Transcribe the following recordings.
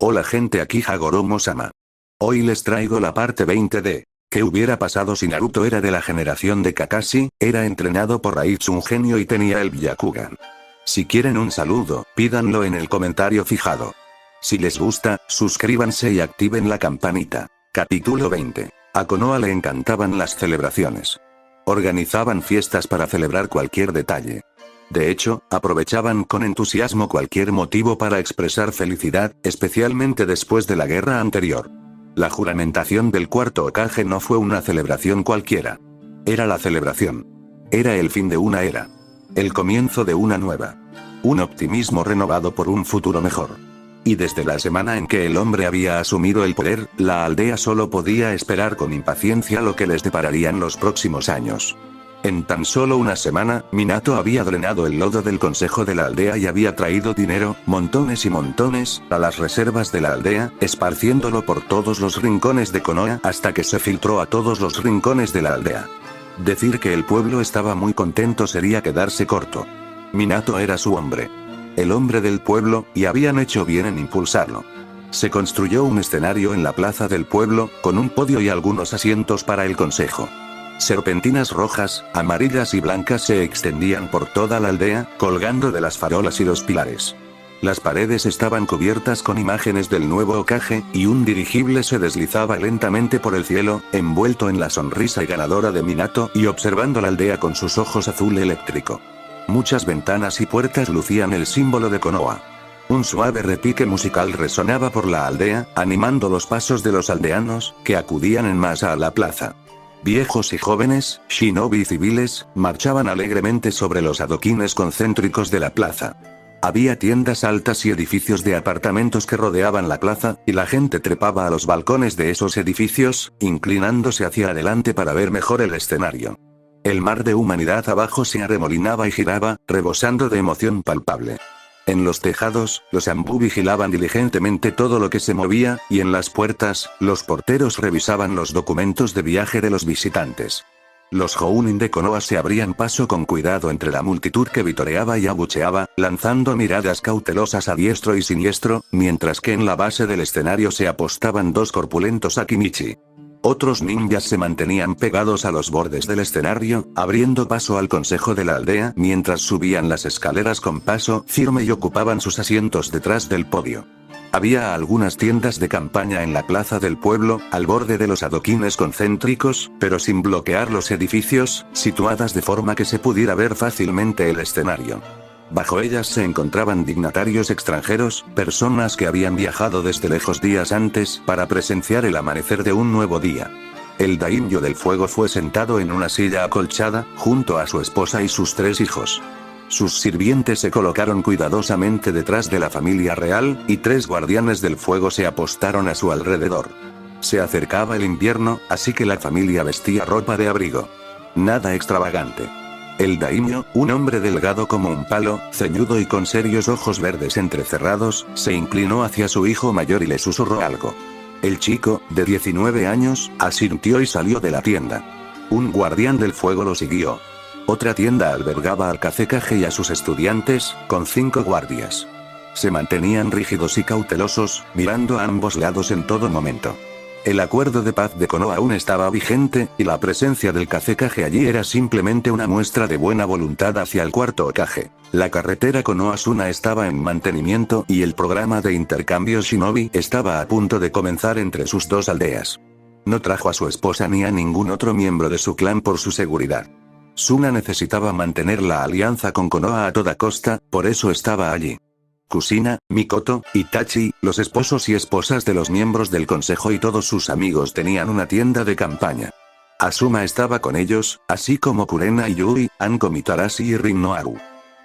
Hola gente, aquí Hagoromo-sama. Hoy les traigo la parte 20 de ¿qué hubiera pasado si Naruto era de la generación de Kakashi, era entrenado por Raichu un genio y tenía el Byakugan? Si quieren un saludo, pídanlo en el comentario fijado. Si les gusta, suscríbanse y activen la campanita. Capítulo 20. A Konoha le encantaban las celebraciones. Organizaban fiestas para celebrar cualquier detalle. De hecho, aprovechaban con entusiasmo cualquier motivo para expresar felicidad, especialmente después de la guerra anterior. La juramentación del cuarto Hokage no fue una celebración cualquiera. Era la celebración. Era el fin de una era. El comienzo de una nueva. Un optimismo renovado por un futuro mejor. Y desde la semana en que el hombre había asumido el poder, la aldea solo podía esperar con impaciencia lo que les depararían los próximos años. En tan solo una semana, Minato había drenado el lodo del consejo de la aldea y había traído dinero, montones y montones, a las reservas de la aldea, esparciéndolo por todos los rincones de Konoha hasta que se filtró a todos los rincones de la aldea. Decir que el pueblo estaba muy contento sería quedarse corto. Minato era su hombre. El hombre del pueblo, y habían hecho bien en impulsarlo. Se construyó un escenario en la plaza del pueblo, con un podio y algunos asientos para el consejo. Serpentinas rojas, amarillas y blancas se extendían por toda la aldea, colgando de las farolas y los pilares. Las paredes estaban cubiertas con imágenes del nuevo Hokage, y un dirigible se deslizaba lentamente por el cielo, envuelto en la sonrisa y ganadora de Minato y observando la aldea con sus ojos azul eléctrico. Muchas ventanas y puertas lucían el símbolo de Konoha. Un suave repique musical resonaba por la aldea, animando los pasos de los aldeanos, que acudían en masa a la plaza. Viejos y jóvenes, shinobi y civiles, marchaban alegremente sobre los adoquines concéntricos de la plaza. Había tiendas altas y edificios de apartamentos que rodeaban la plaza, y la gente trepaba a los balcones de esos edificios, inclinándose hacia adelante para ver mejor el escenario. El mar de humanidad abajo se arremolinaba y giraba, rebosando de emoción palpable. En los tejados, los ambú vigilaban diligentemente todo lo que se movía, y en las puertas, los porteros revisaban los documentos de viaje de los visitantes. Los Jounin de Konoha se abrían paso con cuidado entre la multitud que vitoreaba y abucheaba, lanzando miradas cautelosas a diestro y siniestro, mientras que en la base del escenario se apostaban dos corpulentos Akimichi. Otros ninjas se mantenían pegados a los bordes del escenario, abriendo paso al consejo de la aldea mientras subían las escaleras con paso firme y ocupaban sus asientos detrás del podio. Había algunas tiendas de campaña en la plaza del pueblo, al borde de los adoquines concéntricos, pero sin bloquear los edificios, situadas de forma que se pudiera ver fácilmente el escenario. Bajo ellas se encontraban dignatarios extranjeros, personas que habían viajado desde lejos días antes para presenciar el amanecer de un nuevo día. El daimyo del fuego fue sentado en una silla acolchada, junto a su esposa y sus 3 hijos. Sus sirvientes se colocaron cuidadosamente detrás de la familia real, y 3 guardianes del fuego se apostaron a su alrededor. Se acercaba el invierno, así que la familia vestía ropa de abrigo. Nada extravagante. El daimyo, un hombre delgado como un palo, ceñudo y con serios ojos verdes entrecerrados, se inclinó hacia su hijo mayor y le susurró algo. El chico, de 19 años, asintió y salió de la tienda. Un guardián del fuego lo siguió. Otra tienda albergaba al Kazekage y a sus estudiantes, con 5 guardias. Se mantenían rígidos y cautelosos, mirando a ambos lados en todo momento. El acuerdo de paz de Konoha aún estaba vigente, y la presencia del Kazekage allí era simplemente una muestra de buena voluntad hacia el cuarto Hokage. La carretera Konoha-Suna estaba en mantenimiento y el programa de intercambio Shinobi estaba a punto de comenzar entre sus 2 aldeas. No trajo a su esposa ni a ningún otro miembro de su clan por su seguridad. Suna necesitaba mantener la alianza con Konoha a toda costa, por eso estaba allí. Kusina, Mikoto, Itachi, los esposos y esposas de los miembros del consejo y todos sus amigos tenían una tienda de campaña. Asuma estaba con ellos, así como Kurena y Yui, Anko Mitarashi y Rin Noaru.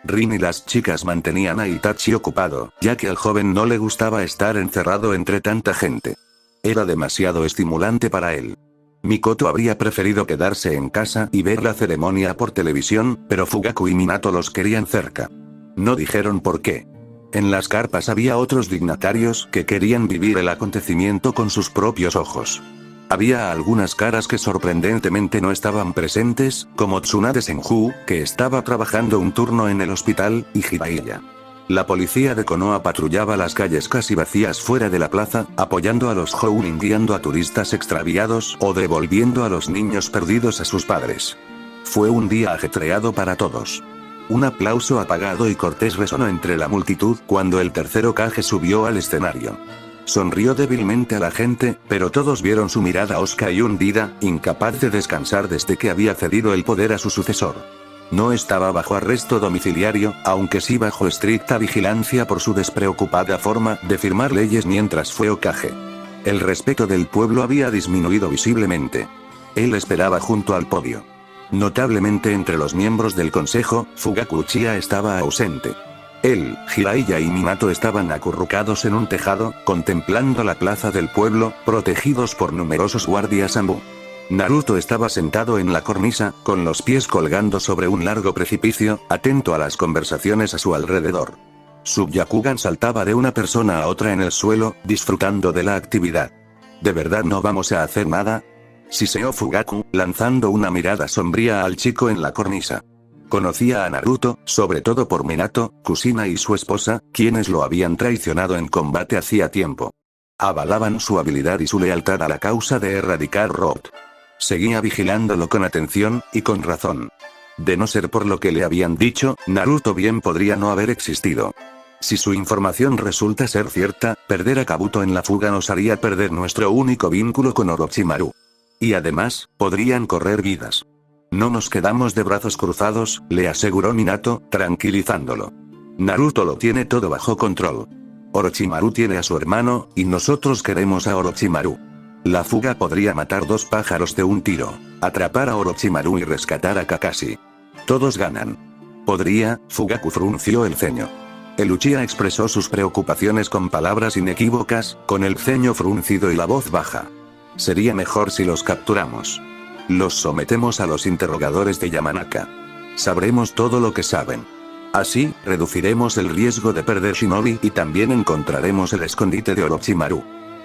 Rin y las chicas mantenían a Itachi ocupado, ya que al joven no le gustaba estar encerrado entre tanta gente. Era demasiado estimulante para él. Mikoto habría preferido quedarse en casa y ver la ceremonia por televisión, pero Fugaku y Minato los querían cerca. No dijeron por qué. En las carpas había otros dignatarios que querían vivir el acontecimiento con sus propios ojos. Había algunas caras que sorprendentemente no estaban presentes, como Tsunade Senju, que estaba trabajando un turno en el hospital, y Jiraiya. La policía de Konoha patrullaba las calles casi vacías fuera de la plaza, apoyando a los Jounin, guiando a turistas extraviados o devolviendo a los niños perdidos a sus padres. Fue un día ajetreado para todos. Un aplauso apagado y cortés resonó entre la multitud cuando el tercer Hokage subió al escenario. Sonrió débilmente a la gente, pero todos vieron su mirada hosca y hundida, incapaz de descansar desde que había cedido el poder a su sucesor. No estaba bajo arresto domiciliario, aunque sí bajo estricta vigilancia por su despreocupada forma de firmar leyes mientras fue Hokage. El respeto del pueblo había disminuido visiblemente. Él esperaba junto al podio. Notablemente entre los miembros del consejo, Fugaku Uchiha estaba ausente. Él, Jiraiya y Minato estaban acurrucados en un tejado, contemplando la plaza del pueblo, protegidos por numerosos guardias Anbu. Naruto estaba sentado en la cornisa, con los pies colgando sobre un largo precipicio, atento a las conversaciones a su alrededor. Su Byakugan saltaba de una persona a otra en el suelo, disfrutando de la actividad. ¿De verdad no vamos a hacer nada?, siseó Fugaku, lanzando una mirada sombría al chico en la cornisa. Conocía a Naruto, sobre todo por Minato, Kushina y su esposa, quienes lo habían traicionado en combate hacía tiempo. Avalaban su habilidad y su lealtad a la causa de erradicar Root. Seguía vigilándolo con atención, y con razón. De no ser por lo que le habían dicho, Naruto bien podría no haber existido. Si su información resulta ser cierta, perder a Kabuto en la fuga nos haría perder nuestro único vínculo con Orochimaru. Y además, podrían correr vidas. No nos quedamos de brazos cruzados, le aseguró Minato, tranquilizándolo. Naruto lo tiene todo bajo control. Orochimaru tiene a su hermano, y nosotros queremos a Orochimaru. La fuga podría matar dos pájaros de un tiro. Atrapar a Orochimaru y rescatar a Kakashi. Todos ganan. ¿Podría? Fugaku frunció el ceño. El Uchiha expresó sus preocupaciones con palabras inequívocas, con el ceño fruncido y la voz baja. Sería mejor si los capturamos. Los sometemos a los interrogadores de Yamanaka. Sabremos todo lo que saben. Así, reduciremos el riesgo de perder Shinobi y también encontraremos el escondite de Orochimaru.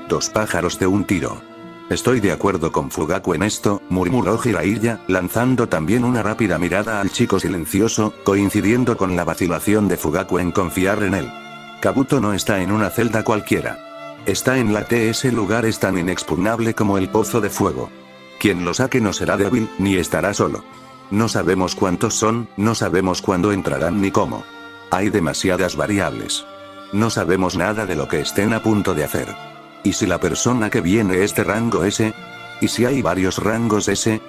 Dos pájaros de un tiro. Estoy de acuerdo con Fugaku en esto, murmuró Jiraiya, lanzando también una rápida mirada al chico silencioso, coincidiendo con la vacilación de Fugaku en confiar en él. Kabuto no está en una celda cualquiera. Está en la TS, lugar es tan inexpugnable como el Pozo de Fuego. Quien lo saque no será débil, ni estará solo. No sabemos cuántos son, no sabemos cuándo entrarán ni cómo. Hay demasiadas variables. No sabemos nada de lo que estén a punto de hacer. ¿Y si la persona que viene es de rango S? ¿Y si hay varios rangos S?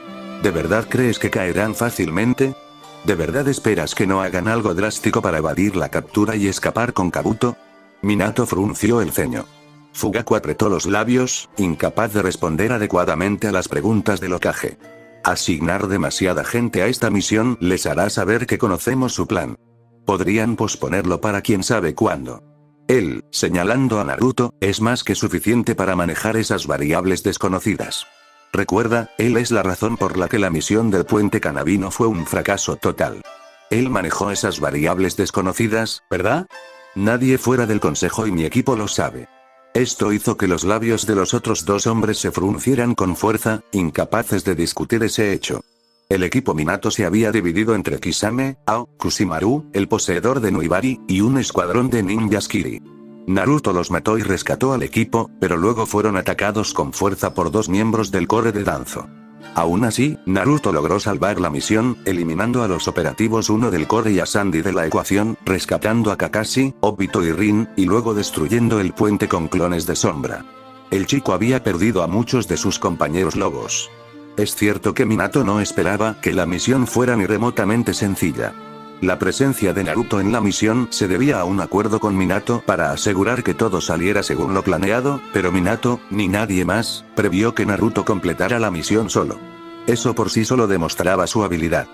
¿De verdad crees que caerán fácilmente? ¿De verdad esperas que no hagan algo drástico para evadir la captura y escapar con Kabuto? Minato frunció el ceño. Fugaku apretó los labios, incapaz de responder adecuadamente a las preguntas del Hokage. Asignar demasiada gente a esta misión les hará saber que conocemos su plan. Podrían posponerlo para quién sabe cuándo. Él, señalando a Naruto, es más que suficiente para manejar esas variables desconocidas. Recuerda, él es la razón por la que la misión del puente Kanabino fue un fracaso total. Él manejó esas variables desconocidas, ¿verdad? Nadie fuera del consejo y mi equipo lo sabe. Esto hizo que los labios de los otros dos hombres se fruncieran con fuerza, incapaces de discutir ese hecho. El equipo Minato se había dividido entre Kisame, Ao, Kusimaru, el poseedor de Nuibari, y un escuadrón de ninjas Kiri. Naruto los mató y rescató al equipo, pero luego fueron atacados con fuerza por dos miembros del Corps de Danzo. Aún así, Naruto logró salvar la misión, eliminando a los operativos 1 del Corps y a Sandy de la ecuación, rescatando a Kakashi, Obito y Rin, y luego destruyendo el puente con clones de sombra. El chico había perdido a muchos de sus compañeros lobos. Es cierto que Minato no esperaba que la misión fuera ni remotamente sencilla. La presencia de Naruto en la misión se debía a un acuerdo con Minato para asegurar que todo saliera según lo planeado, pero Minato, ni nadie más, previó que Naruto completara la misión solo. Eso por sí solo demostraba su habilidad.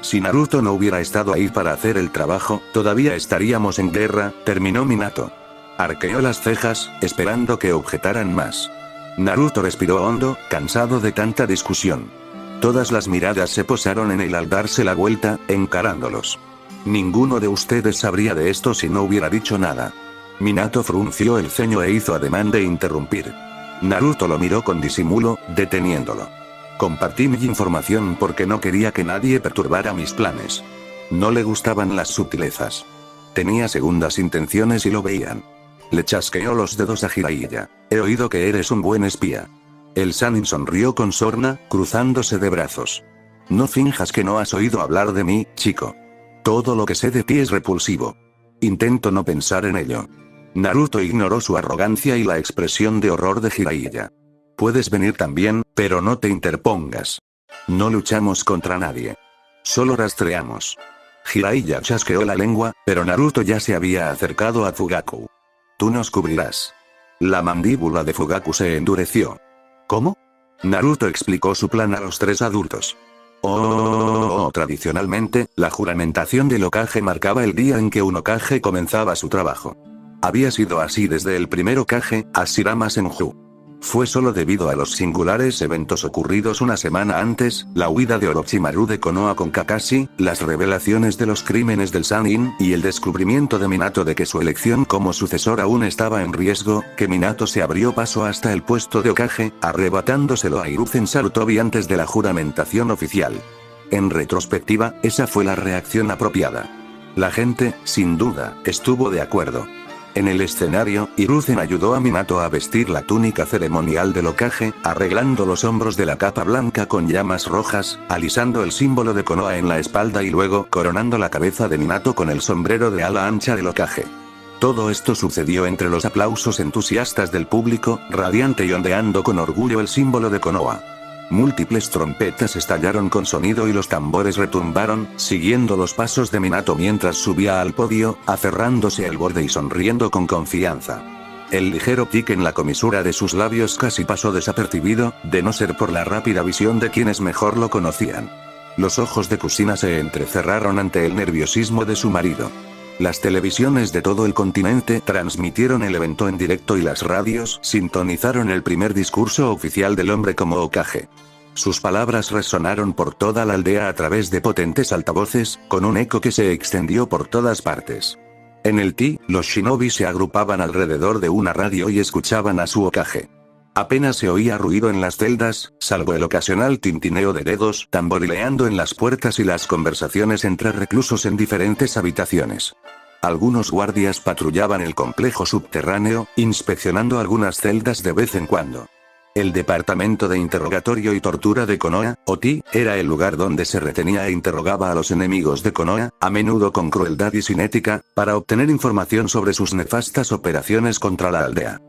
Si Naruto no hubiera estado ahí para hacer el trabajo, todavía estaríamos en guerra, terminó Minato. Arqueó las cejas, esperando que objetaran más. Naruto respiró hondo, cansado de tanta discusión. Todas las miradas se posaron en él al darse la vuelta, encarándolos. Ninguno de ustedes sabría de esto si no hubiera dicho nada. Minato frunció el ceño e hizo ademán de interrumpir. Naruto lo miró con disimulo, deteniéndolo. Compartí mi información porque no quería que nadie perturbara mis planes. No le gustaban las sutilezas. Tenía segundas intenciones y lo veían. Le chasqueó los dedos a Jiraiya. He oído que eres un buen espía. El Sannin sonrió con sorna, cruzándose de brazos. No finjas que no has oído hablar de mí, chico. Todo lo que sé de ti es repulsivo. Intento no pensar en ello. Naruto ignoró su arrogancia y la expresión de horror de Jiraiya. Puedes venir también, pero no te interpongas. No luchamos contra nadie. Solo rastreamos. Jiraiya chasqueó la lengua, pero Naruto ya se había acercado a Fugaku. Tú nos cubrirás. La mandíbula de Fugaku se endureció. ¿Cómo? Naruto explicó su plan a los tres adultos. Tradicionalmente, la juramentación del Hokage marcaba el día en que un Hokage comenzaba su trabajo. Había sido así desde el primer Hokage, Hashirama Senju. Fue solo debido a los singulares eventos ocurridos una semana antes, la huida de Orochimaru de Konoha con Kakashi, las revelaciones de los crímenes del Sannin y el descubrimiento de Minato de que su elección como sucesor aún estaba en riesgo, que Minato se abrió paso hasta el puesto de Hokage, arrebatándoselo a Hiruzen Sarutobi antes de la juramentación oficial. En retrospectiva, esa fue la reacción apropiada. La gente, sin duda, estuvo de acuerdo. En el escenario, Hiruzen ayudó a Minato a vestir la túnica ceremonial del Hokage, arreglando los hombros de la capa blanca con llamas rojas, alisando el símbolo de Konoha en la espalda y luego coronando la cabeza de Minato con el sombrero de ala ancha del Hokage. Todo esto sucedió entre los aplausos entusiastas del público, radiante y ondeando con orgullo el símbolo de Konoha. Múltiples trompetas estallaron con sonido y los tambores retumbaron, siguiendo los pasos de Minato mientras subía al podio, aferrándose al borde y sonriendo con confianza. El ligero tic en la comisura de sus labios casi pasó desapercibido, de no ser por la rápida visión de quienes mejor lo conocían. Los ojos de Kushina se entrecerraron ante el nerviosismo de su marido. Las televisiones de todo el continente transmitieron el evento en directo y las radios sintonizaron el primer discurso oficial del hombre como Hokage. Sus palabras resonaron por toda la aldea a través de potentes altavoces, con un eco que se extendió por todas partes. En el Ti, los shinobi se agrupaban alrededor de una radio y escuchaban a su Hokage. Apenas se oía ruido en las celdas, salvo el ocasional tintineo de dedos tamborileando en las puertas y las conversaciones entre reclusos en diferentes habitaciones. Algunos guardias patrullaban el complejo subterráneo, inspeccionando algunas celdas de vez en cuando. El departamento de interrogatorio y tortura de Konoha, o Ti, era el lugar donde se retenía e interrogaba a los enemigos de Konoha, a menudo con crueldad y sin ética, para obtener información sobre sus nefastas operaciones contra la aldea.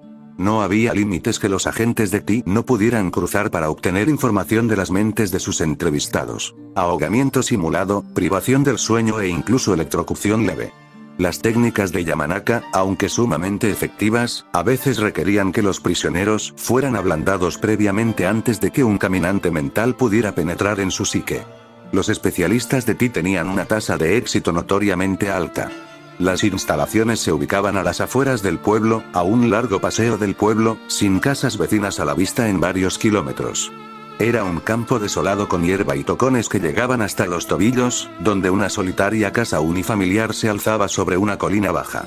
No había límites que los agentes de Ti no pudieran cruzar para obtener información de las mentes de sus entrevistados. Ahogamiento simulado, privación del sueño e incluso electrocución leve. Las técnicas de Yamanaka, aunque sumamente efectivas, a veces requerían que los prisioneros fueran ablandados previamente antes de que un caminante mental pudiera penetrar en su psique. Los especialistas de Ti tenían una tasa de éxito notoriamente alta. Las instalaciones se ubicaban a las afueras del pueblo, a un largo paseo del pueblo, sin casas vecinas a la vista en varios kilómetros. Era un campo desolado con hierba y tocones que llegaban hasta los tobillos, donde una solitaria casa unifamiliar se alzaba sobre una colina baja.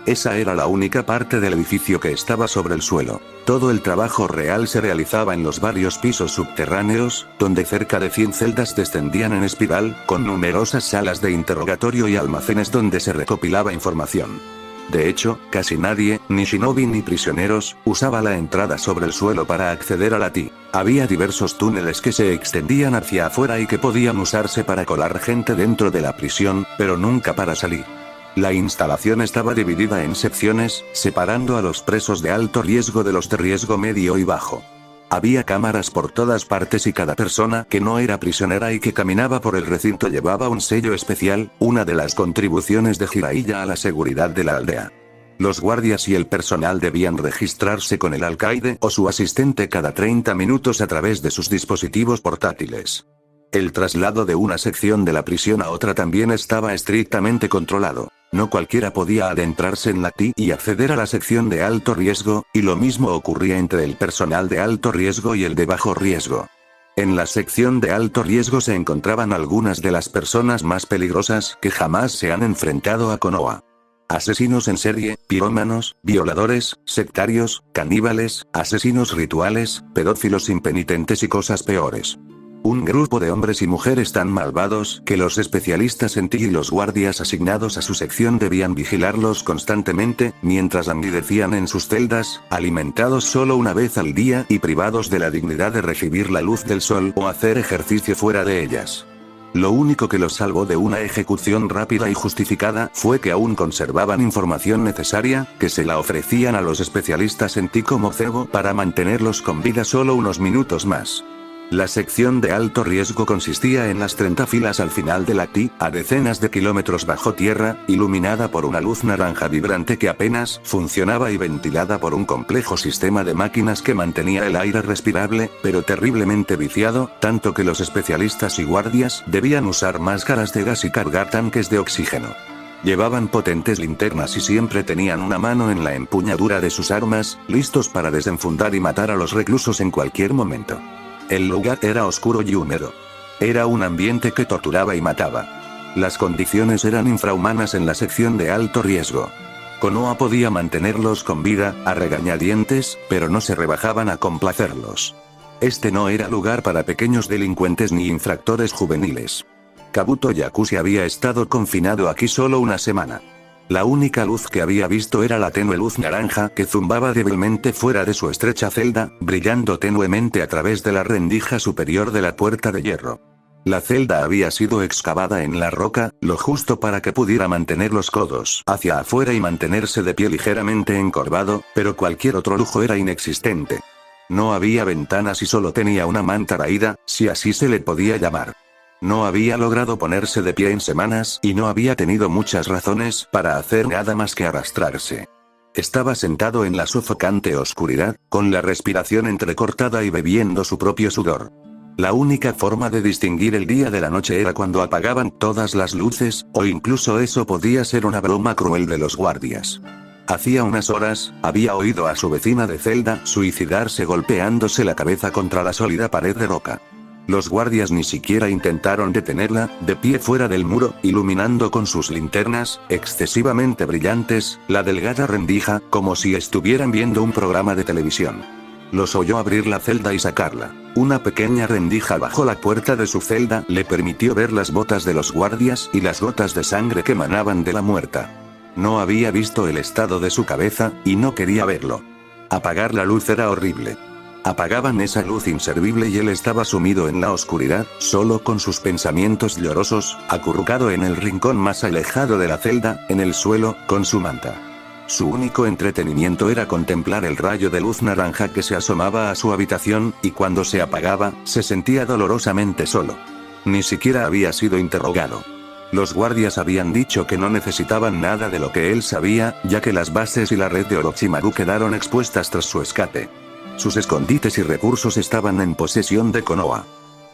Esa era la única parte del edificio que estaba sobre el suelo. Todo el trabajo real se realizaba en los varios pisos subterráneos, donde cerca de 100 celdas descendían en espiral, con numerosas salas de interrogatorio y almacenes donde se recopilaba información. De hecho, casi nadie, ni shinobi ni prisioneros, usaba la entrada sobre el suelo para acceder a la Ti. Había diversos túneles que se extendían hacia afuera y que podían usarse para colar gente dentro de la prisión, pero nunca para salir. La instalación estaba dividida en secciones, separando a los presos de alto riesgo de los de riesgo medio y bajo. Había cámaras por todas partes y cada persona que no era prisionera y que caminaba por el recinto llevaba un sello especial, una de las contribuciones de Jiraiya a la seguridad de la aldea. Los guardias y el personal debían registrarse con el alcaide o su asistente cada 30 minutos a través de sus dispositivos portátiles. El traslado de una sección de la prisión a otra también estaba estrictamente controlado. No cualquiera podía adentrarse en la Ti y acceder a la sección de alto riesgo, y lo mismo ocurría entre el personal de alto riesgo y el de bajo riesgo. En la sección de alto riesgo se encontraban algunas de las personas más peligrosas que jamás se han enfrentado a Konoha. Asesinos en serie, pirómanos, violadores, sectarios, caníbales, asesinos rituales, pedófilos impenitentes y cosas peores. Un grupo de hombres y mujeres tan malvados que los especialistas en ti y los guardias asignados a su sección debían vigilarlos constantemente, mientras languidecían en sus celdas, alimentados solo una vez al día y privados de la dignidad de recibir la luz del sol o hacer ejercicio fuera de ellas. Lo único que los salvó de una ejecución rápida y justificada fue que aún conservaban información necesaria, que se la ofrecían a los especialistas en ti como cebo para mantenerlos con vida solo unos minutos más. La sección de alto riesgo consistía en las 30 filas al final de la TI, a decenas de kilómetros bajo tierra, iluminada por una luz naranja vibrante que apenas funcionaba y ventilada por un complejo sistema de máquinas que mantenía el aire respirable, pero terriblemente viciado, tanto que los especialistas y guardias debían usar máscaras de gas y cargar tanques de oxígeno. Llevaban potentes linternas y siempre tenían una mano en la empuñadura de sus armas, listos para desenfundar y matar a los reclusos en cualquier momento. El lugar era oscuro y húmedo. Era un ambiente que torturaba y mataba. Las condiciones eran infrahumanas en la sección de alto riesgo. Konoha podía mantenerlos con vida, a regañadientes, pero no se rebajaban a complacerlos. Este no era lugar para pequeños delincuentes ni infractores juveniles. Kabuto Yakushi había estado confinado aquí solo una semana. La única luz que había visto era la tenue luz naranja que zumbaba débilmente fuera de su estrecha celda, brillando tenuemente a través de la rendija superior de la puerta de hierro. La celda había sido excavada en la roca, lo justo para que pudiera mantener los codos hacia afuera y mantenerse de pie ligeramente encorvado, pero cualquier otro lujo era inexistente. No había ventanas y solo tenía una manta raída, si así se le podía llamar. No había logrado ponerse de pie en semanas y no había tenido muchas razones para hacer nada más que arrastrarse. Estaba sentado en la sofocante oscuridad, con la respiración entrecortada y bebiendo su propio sudor. La única forma de distinguir el día de la noche era cuando apagaban todas las luces, o incluso eso podía ser una broma cruel de los guardias. Hacía unas horas, había oído a su vecina de celda suicidarse golpeándose la cabeza contra la sólida pared de roca. Los guardias ni siquiera intentaron detenerla, de pie fuera del muro, iluminando con sus linternas, excesivamente brillantes, la delgada rendija, como si estuvieran viendo un programa de televisión. Los oyó abrir la celda y sacarla. Una pequeña rendija bajo la puerta de su celda le permitió ver las botas de los guardias y las gotas de sangre que emanaban de la muerta. No había visto el estado de su cabeza, y no quería verlo. Apagar la luz era horrible. Apagaban esa luz inservible y él estaba sumido en la oscuridad, solo con sus pensamientos llorosos, acurrucado en el rincón más alejado de la celda, en el suelo, con su manta. Su único entretenimiento era contemplar el rayo de luz naranja que se asomaba a su habitación, y cuando se apagaba, se sentía dolorosamente solo. Ni siquiera había sido interrogado. Los guardias habían dicho que no necesitaban nada de lo que él sabía, ya que las bases y la red de Orochimaru quedaron expuestas tras su escape. Sus escondites y recursos estaban en posesión de Konoha.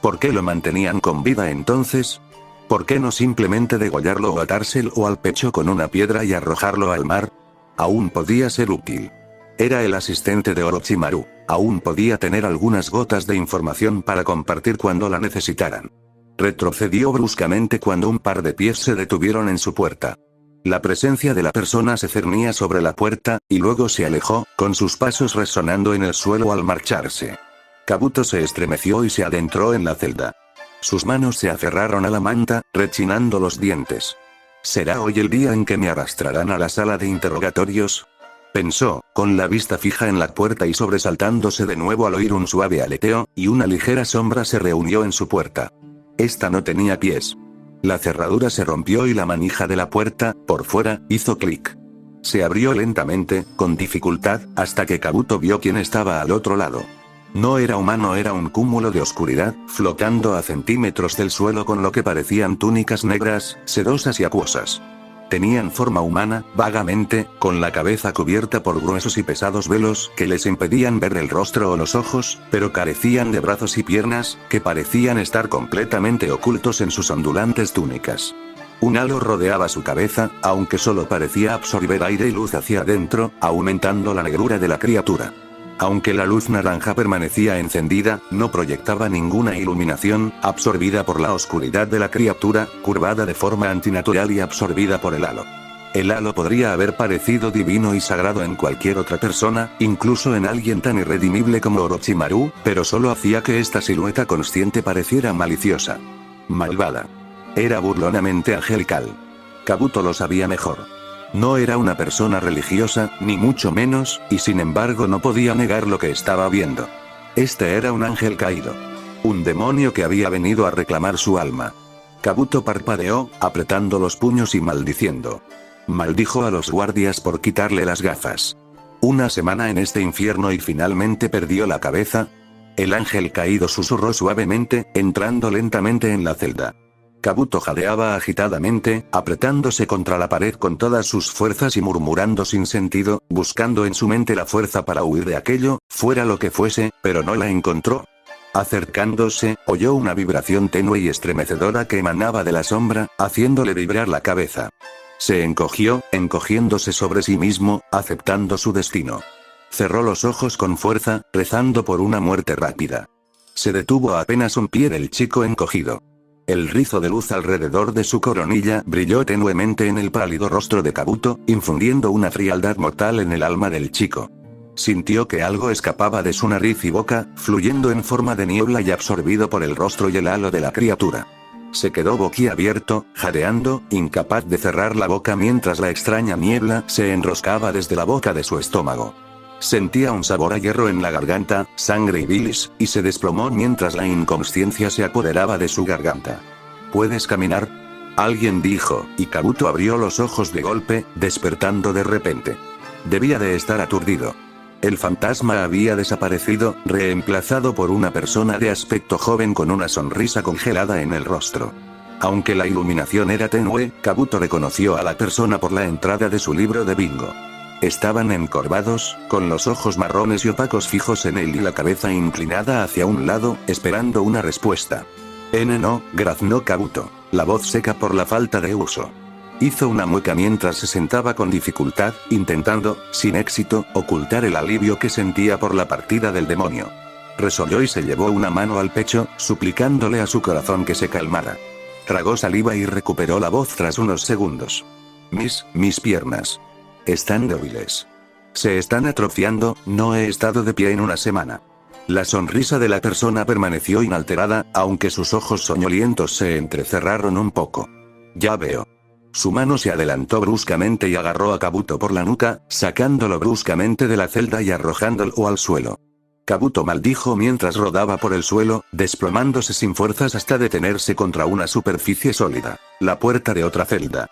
¿Por qué lo mantenían con vida entonces? ¿Por qué no simplemente degollarlo o atárselo al pecho con una piedra y arrojarlo al mar? Aún podía ser útil. Era el asistente de Orochimaru. Aún podía tener algunas gotas de información para compartir cuando la necesitaran. Retrocedió bruscamente cuando un par de pies se detuvieron en su puerta. La presencia de la persona se cernía sobre la puerta, y luego se alejó, con sus pasos resonando en el suelo al marcharse. Kabuto se estremeció y se adentró en la celda. Sus manos se aferraron a la manta, rechinando los dientes. ¿Será hoy el día en que me arrastrarán a la sala de interrogatorios? Pensó, con la vista fija en la puerta y sobresaltándose de nuevo al oír un suave aleteo, y una ligera sombra se reunió en su puerta. Esta no tenía pies. La cerradura se rompió y la manija de la puerta, por fuera, hizo clic. Se abrió lentamente, con dificultad, hasta que Kabuto vio quién estaba al otro lado. No era humano, era un cúmulo de oscuridad, flotando a centímetros del suelo con lo que parecían túnicas negras, sedosas y acuosas. Tenían forma humana, vagamente, con la cabeza cubierta por gruesos y pesados velos que les impedían ver el rostro o los ojos, pero carecían de brazos y piernas, que parecían estar completamente ocultos en sus ondulantes túnicas. Un halo rodeaba su cabeza, aunque solo parecía absorber aire y luz hacia adentro, aumentando la negrura de la criatura. Aunque la luz naranja permanecía encendida, no proyectaba ninguna iluminación, absorbida por la oscuridad de la criatura, curvada de forma antinatural y absorbida por el halo. El halo podría haber parecido divino y sagrado en cualquier otra persona, incluso en alguien tan irredimible como Orochimaru, pero solo hacía que esta silueta consciente pareciera maliciosa. Malvada. Era burlonamente angelical. Kabuto lo sabía mejor. No era una persona religiosa, ni mucho menos, y sin embargo no podía negar lo que estaba viendo. Este era un ángel caído. Un demonio que había venido a reclamar su alma. Kabuto parpadeó, apretando los puños y maldiciendo. Maldijo a los guardias por quitarle las gafas. Una semana en este infierno y finalmente perdió la cabeza. El ángel caído susurró suavemente, entrando lentamente en la celda. Kabuto jadeaba agitadamente, apretándose contra la pared con todas sus fuerzas y murmurando sin sentido, buscando en su mente la fuerza para huir de aquello, fuera lo que fuese, pero no la encontró. Acercándose, oyó una vibración tenue y estremecedora que emanaba de la sombra, haciéndole vibrar la cabeza. Se encogió, encogiéndose sobre sí mismo, aceptando su destino. Cerró los ojos con fuerza, rezando por una muerte rápida. Se detuvo a apenas un pie del chico encogido. El rizo de luz alrededor de su coronilla brilló tenuemente en el pálido rostro de Kabuto, infundiendo una frialdad mortal en el alma del chico. Sintió que algo escapaba de su nariz y boca, fluyendo en forma de niebla y absorbido por el rostro y el halo de la criatura. Se quedó boquiabierto, jadeando, incapaz de cerrar la boca mientras la extraña niebla se enroscaba desde la boca de su estómago. Sentía un sabor a hierro en la garganta, sangre y bilis, y se desplomó mientras la inconsciencia se apoderaba de su garganta. ¿Puedes caminar?, alguien dijo, y Kabuto abrió los ojos de golpe, despertando de repente. Debía de estar aturdido. El fantasma había desaparecido, reemplazado por una persona de aspecto joven con una sonrisa congelada en el rostro. Aunque la iluminación era tenue, Kabuto reconoció a la persona por la entrada de su libro de bingo. Estaban encorvados, con los ojos marrones y opacos fijos en él y la cabeza inclinada hacia un lado, esperando una respuesta. No, graznó Kabuto, la voz seca por la falta de uso. Hizo una mueca mientras se sentaba con dificultad, intentando, sin éxito, ocultar el alivio que sentía por la partida del demonio. Resolló y se llevó una mano al pecho, suplicándole a su corazón que se calmara. Tragó saliva y recuperó la voz tras unos segundos. Mis piernas. Están débiles. Se están atrofiando, no he estado de pie en una semana. La sonrisa de la persona permaneció inalterada, aunque sus ojos soñolientos se entrecerraron un poco. Ya veo. Su mano se adelantó bruscamente y agarró a Kabuto por la nuca, sacándolo bruscamente de la celda y arrojándolo al suelo. Kabuto maldijo mientras rodaba por el suelo, desplomándose sin fuerzas hasta detenerse contra una superficie sólida, la puerta de otra celda.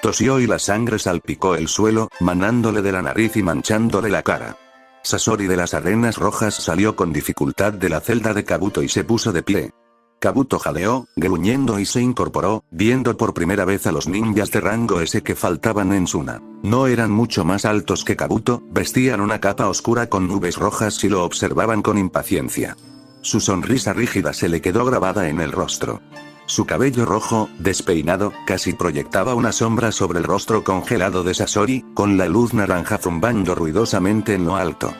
Tosió y la sangre salpicó el suelo, manándole de la nariz y manchándole la cara. Sasori de las arenas rojas salió con dificultad de la celda de Kabuto y se puso de pie. Kabuto jadeó, gruñendo y se incorporó, viendo por primera vez a los ninjas de rango S que faltaban en Suna. No eran mucho más altos que Kabuto, vestían una capa oscura con nubes rojas y lo observaban con impaciencia. Su sonrisa rígida se le quedó grabada en el rostro. Su cabello rojo, despeinado, casi proyectaba una sombra sobre el rostro congelado de Sasori, con la luz naranja zumbando ruidosamente en lo alto.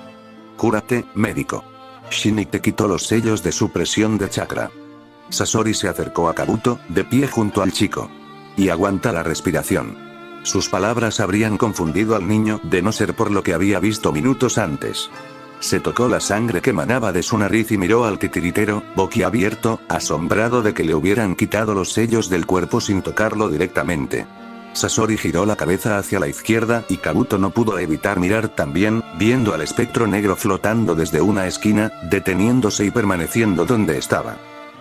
«Cúrate, médico». Shinnok te quitó los sellos de supresión de chakra. Sasori se acercó a Kabuto, de pie junto al chico. «Y aguanta la respiración». Sus palabras habrían confundido al niño, de no ser por lo que había visto minutos antes. Se tocó la sangre que manaba de su nariz y miró al titiritero, boquiabierto, asombrado de que le hubieran quitado los sellos del cuerpo sin tocarlo directamente. Sasori giró la cabeza hacia la izquierda y Kabuto no pudo evitar mirar también, viendo al espectro negro flotando desde una esquina, deteniéndose y permaneciendo donde estaba.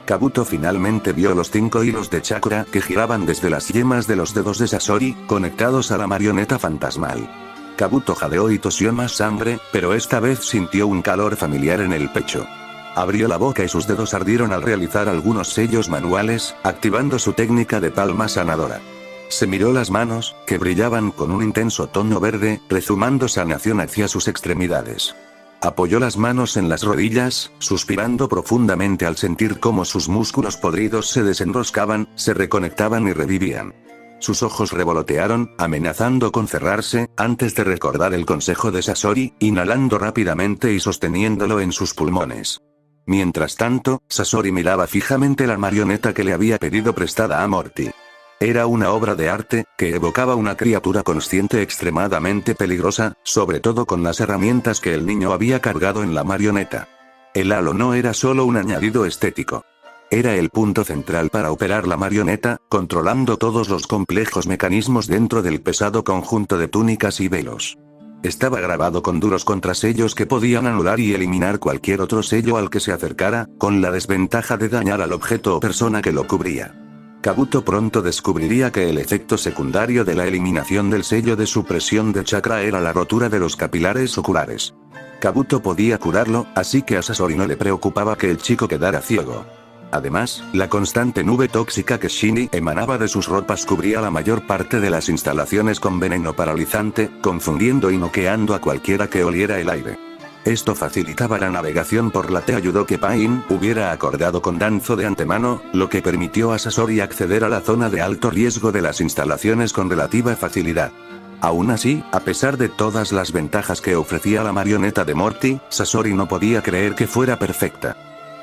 Kabuto finalmente vio los 5 hilos de chakra que giraban desde las yemas de los dedos de Sasori, conectados a la marioneta fantasmal. Kabuto jadeó y tosió más sangre, pero esta vez sintió un calor familiar en el pecho. Abrió la boca y sus dedos ardieron al realizar algunos sellos manuales, activando su técnica de palma sanadora. Se miró las manos, que brillaban con un intenso tono verde, rezumando sanación hacia sus extremidades. Apoyó las manos en las rodillas, suspirando profundamente al sentir cómo sus músculos podridos se desenroscaban, se reconectaban y revivían. Sus ojos revolotearon, amenazando con cerrarse, antes de recordar el consejo de Sasori, inhalando rápidamente y sosteniéndolo en sus pulmones. Mientras tanto, Sasori miraba fijamente la marioneta que le había pedido prestada a Morty. Era una obra de arte, que evocaba una criatura consciente extremadamente peligrosa, sobre todo con las herramientas que el niño había cargado en la marioneta. El halo no era solo un añadido estético. Era el punto central para operar la marioneta, controlando todos los complejos mecanismos dentro del pesado conjunto de túnicas y velos. Estaba grabado con duros contrasellos que podían anular y eliminar cualquier otro sello al que se acercara, con la desventaja de dañar al objeto o persona que lo cubría. Kabuto pronto descubriría que el efecto secundario de la eliminación del sello de supresión de chakra era la rotura de los capilares oculares. Kabuto podía curarlo, así que a Sasori no le preocupaba que el chico quedara ciego. Además, la constante nube tóxica que Shinny emanaba de sus ropas cubría la mayor parte de las instalaciones con veneno paralizante, confundiendo y noqueando a cualquiera que oliera el aire. Esto facilitaba la navegación por la Te ayudó que Pain hubiera acordado con Danzo de antemano, lo que permitió a Sasori acceder a la zona de alto riesgo de las instalaciones con relativa facilidad. Aún así, a pesar de todas las ventajas que ofrecía la marioneta de Morty, Sasori no podía creer que fuera perfecta.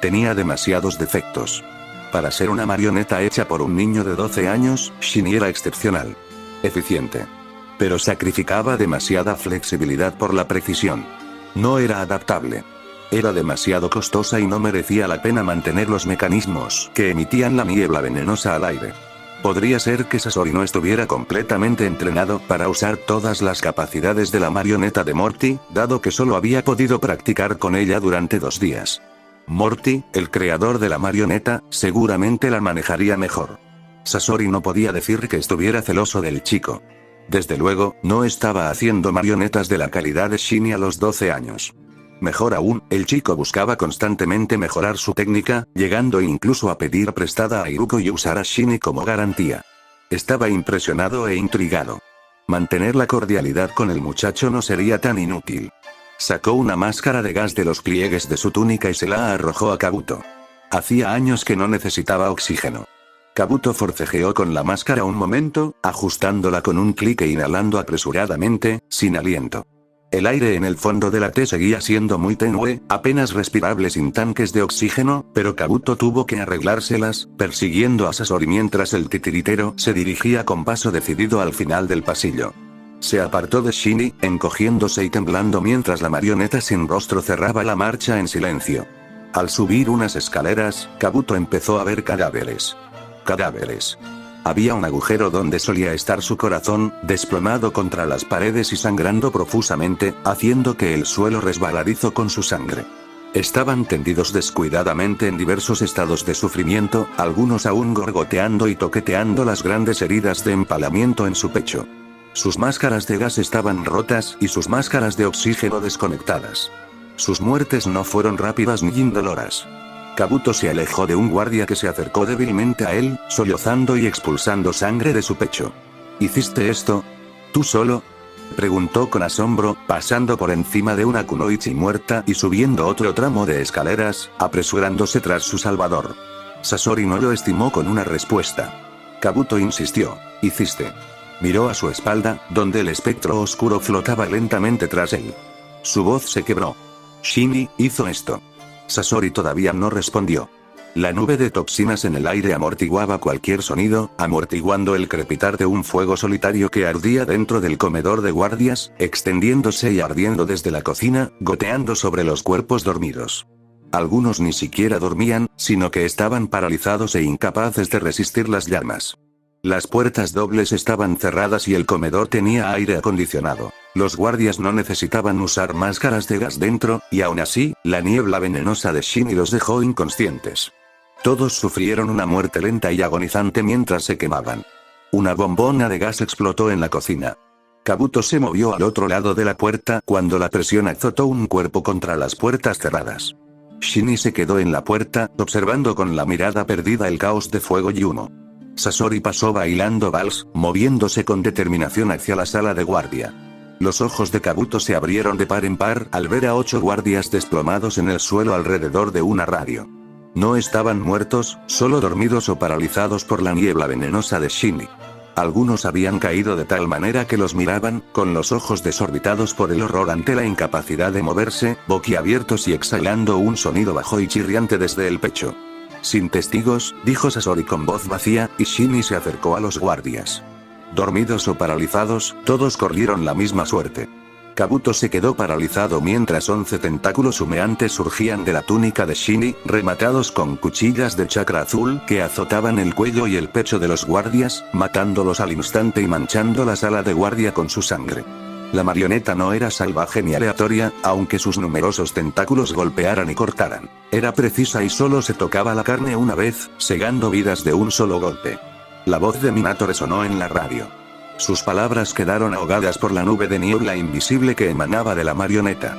Tenía demasiados defectos. Para ser una marioneta hecha por un niño de 12 años, Shinny era excepcional. Eficiente. Pero sacrificaba demasiada flexibilidad por la precisión. No era adaptable. Era demasiado costosa y no merecía la pena mantener los mecanismos que emitían la niebla venenosa al aire. Podría ser que Sasori no estuviera completamente entrenado para usar todas las capacidades de la marioneta de Morty, dado que solo había podido practicar con ella durante 2 días. Morty, el creador de la marioneta, seguramente la manejaría mejor. Sasori no podía decir que estuviera celoso del chico. Desde luego, no estaba haciendo marionetas de la calidad de Shinny a los 12 años. Mejor aún, el chico buscaba constantemente mejorar su técnica, llegando incluso a pedir prestada a Iruko y usar a Shinny como garantía. Estaba impresionado e intrigado. Mantener la cordialidad con el muchacho no sería tan inútil. Sacó una máscara de gas de los pliegues de su túnica y se la arrojó a Kabuto. Hacía años que no necesitaba oxígeno. Kabuto forcejeó con la máscara un momento, ajustándola con un clic e inhalando apresuradamente, sin aliento. El aire en el fondo de la T seguía siendo muy tenue, apenas respirable sin tanques de oxígeno, pero Kabuto tuvo que arreglárselas, persiguiendo a Sasori mientras el titiritero se dirigía con paso decidido al final del pasillo. Se apartó de Shinny, encogiéndose y temblando mientras la marioneta sin rostro cerraba la marcha en silencio. Al subir unas escaleras, Kabuto empezó a ver cadáveres. Cadáveres. Había un agujero donde solía estar su corazón, desplomado contra las paredes y sangrando profusamente, haciendo que el suelo resbaladizo con su sangre. Estaban tendidos descuidadamente en diversos estados de sufrimiento, algunos aún gorgoteando y toqueteando las grandes heridas de empalamiento en su pecho. Sus máscaras de gas estaban rotas y sus máscaras de oxígeno desconectadas. Sus muertes no fueron rápidas ni indoloras. Kabuto se alejó de un guardia que se acercó débilmente a él, sollozando y expulsando sangre de su pecho. ¿Hiciste esto? ¿Tú solo? Preguntó con asombro, pasando por encima de una kunoichi muerta y subiendo otro tramo de escaleras, apresurándose tras su salvador. Sasori no lo estimó con una respuesta. Kabuto insistió. ¿Hiciste? Miró a su espalda, donde el espectro oscuro flotaba lentamente tras él. Su voz se quebró. Shinny hizo esto. Sasori todavía no respondió. La nube de toxinas en el aire amortiguaba cualquier sonido, amortiguando el crepitar de un fuego solitario que ardía dentro del comedor de guardias, extendiéndose y ardiendo desde la cocina, goteando sobre los cuerpos dormidos. Algunos ni siquiera dormían, sino que estaban paralizados e incapaces de resistir las llamas. Las puertas dobles estaban cerradas y el comedor tenía aire acondicionado. Los guardias no necesitaban usar máscaras de gas dentro, y aún así, la niebla venenosa de Shinny los dejó inconscientes. Todos sufrieron una muerte lenta y agonizante mientras se quemaban. Una bombona de gas explotó en la cocina. Kabuto se movió al otro lado de la puerta cuando la presión azotó un cuerpo contra las puertas cerradas. Shinny se quedó en la puerta, observando con la mirada perdida el caos de fuego y humo. Sasori pasó bailando vals, moviéndose con determinación hacia la sala de guardia. Los ojos de Kabuto se abrieron de par en par al ver a 8 guardias desplomados en el suelo alrededor de una radio. No estaban muertos, solo dormidos o paralizados por la niebla venenosa de Shinny. Algunos habían caído de tal manera que los miraban, con los ojos desorbitados por el horror ante la incapacidad de moverse, boquiabiertos y exhalando un sonido bajo y chirriante desde el pecho. Sin testigos, dijo Sasori con voz vacía, y Shinny se acercó a los guardias. Dormidos o paralizados, todos corrieron la misma suerte. Kabuto se quedó paralizado mientras 11 tentáculos humeantes surgían de la túnica de Shinny, rematados con cuchillas de chakra azul que azotaban el cuello y el pecho de los guardias, matándolos al instante y manchando la sala de guardia con su sangre. La marioneta no era salvaje ni aleatoria, aunque sus numerosos tentáculos golpearan y cortaran. Era precisa y solo se tocaba la carne una vez, segando vidas de un solo golpe. La voz de Minato resonó en la radio. Sus palabras quedaron ahogadas por la nube de niebla invisible que emanaba de la marioneta.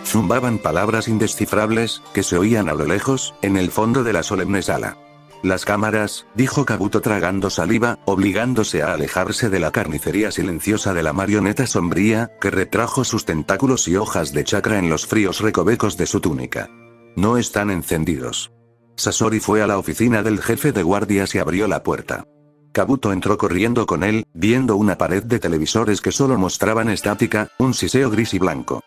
Zumbaban palabras indescifrables, que se oían a lo lejos, en el fondo de la solemne sala. Las cámaras, dijo Kabuto tragando saliva, obligándose a alejarse de la carnicería silenciosa de la marioneta sombría, que retrajo sus tentáculos y hojas de chakra en los fríos recovecos de su túnica. No están encendidos. Sasori fue a la oficina del jefe de guardias y abrió la puerta. Kabuto entró corriendo con él, viendo una pared de televisores que solo mostraban estática, un siseo gris y blanco.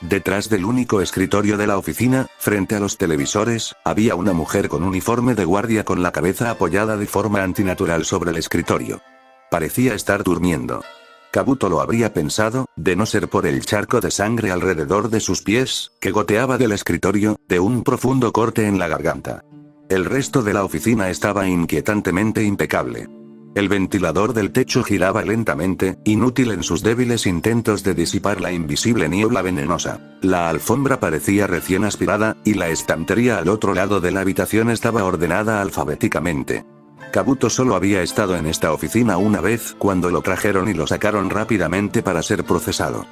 Detrás del único escritorio de la oficina, frente a los televisores, había una mujer con uniforme de guardia con la cabeza apoyada de forma antinatural sobre el escritorio. Parecía estar durmiendo. Kabuto lo habría pensado, de no ser por el charco de sangre alrededor de sus pies, que goteaba del escritorio, de un profundo corte en la garganta. El resto de la oficina estaba inquietantemente impecable. El ventilador del techo giraba lentamente, inútil en sus débiles intentos de disipar la invisible niebla venenosa. La alfombra parecía recién aspirada, y la estantería al otro lado de la habitación estaba ordenada alfabéticamente. Kabuto solo había estado en esta oficina una vez, cuando lo trajeron y lo sacaron rápidamente para ser procesado.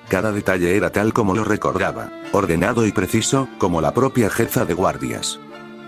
Cada detalle era tal como lo recordaba, ordenado y preciso, como la propia jefa de guardias.